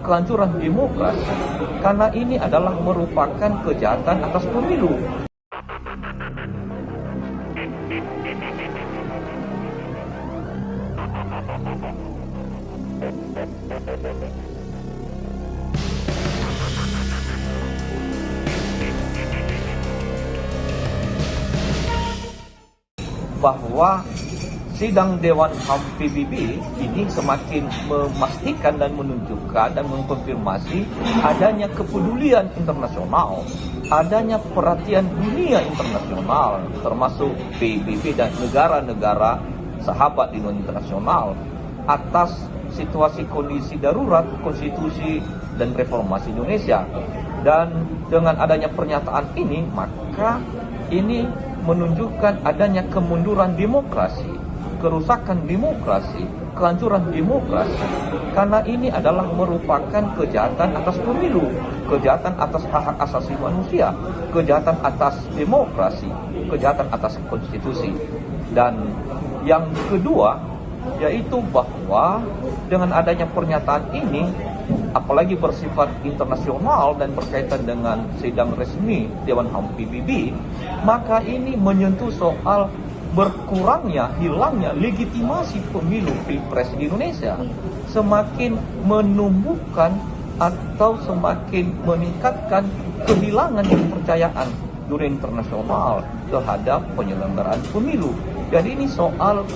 kehancuran demokrasi, karena ini adalah merupakan kejahatan atas pemilu. Bahwa sidang Dewan HAM PBB ini semakin memastikan dan menunjukkan dan mengkonfirmasi adanya kepedulian internasional, adanya perhatian dunia internasional, termasuk PBB dan negara-negara sahabat di dunia internasional atas situasi kondisi darurat konstitusi dan reformasi Indonesia. Dan dengan adanya pernyataan ini, maka ini menunjukkan adanya kemunduran demokrasi, kerusakan demokrasi, kehancuran demokrasi, karena ini adalah merupakan kejahatan atas pemilu, kejahatan atas hak asasi manusia, kejahatan atas demokrasi, kejahatan atas konstitusi. Dan yang kedua yaitu bahwa dengan adanya pernyataan ini, apalagi bersifat internasional dan berkaitan dengan sidang resmi Dewan HAM PBB, maka ini menyentuh soal berkurangnya, hilangnya legitimasi pemilu Pilpres di Indonesia, semakin menumbuhkan atau semakin meningkatkan kehilangan kepercayaan dunia internasional terhadap penyelenggaraan pemilu. Jadi ini soal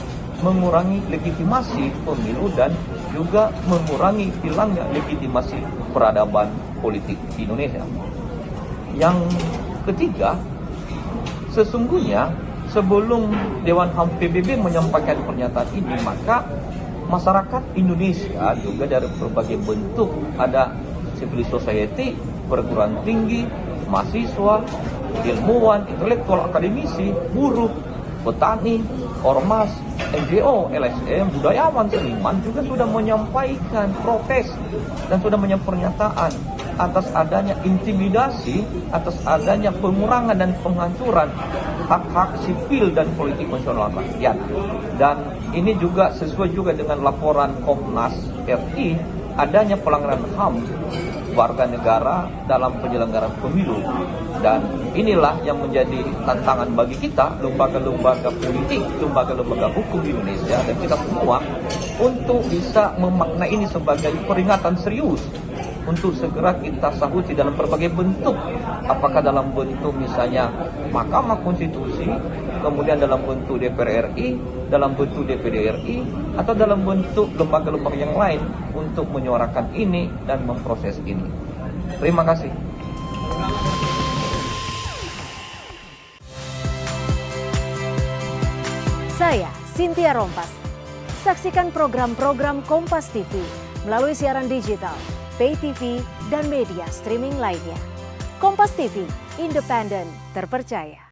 mengurangi legitimasi pemilu dan juga mengurangi hilangnya legitimasi peradaban politik di Indonesia. Yang ketiga, sesungguhnya sebelum Dewan HAM PBB menyampaikan pernyataan ini, maka masyarakat Indonesia juga dari berbagai bentuk, ada civil society, perguruan tinggi, mahasiswa, ilmuwan, intelektual, akademisi, buruh, petani, ormas, NGO, LSM, budayawan, seniman juga sudah menyampaikan protes dan sudah menyampaikan pernyataan atas adanya intimidasi, atas adanya pengurangan dan penghancuran hak-hak sipil dan politik nasional rakyat. Dan ini juga sesuai juga dengan laporan Komnas RI, adanya pelanggaran HAM warga negara dalam penyelenggaraan pemilu. Dan inilah yang menjadi tantangan bagi kita, lembaga-lembaga politik, lembaga-lembaga hukum di Indonesia, dan kita semua untuk bisa memaknai ini sebagai peringatan serius untuk segera kita sahuti dalam berbagai bentuk, apakah dalam bentuk misalnya Mahkamah Konstitusi, kemudian dalam bentuk DPR RI, dalam bentuk DPD RI, atau dalam bentuk lembaga-lembaga yang lain untuk menyuarakan ini dan memproses ini. Terima kasih. Saya Cynthia Rompas. Saksikan program-program Kompas TV melalui siaran digital, pay TV, dan media streaming lainnya. Kompas TV, independen, terpercaya.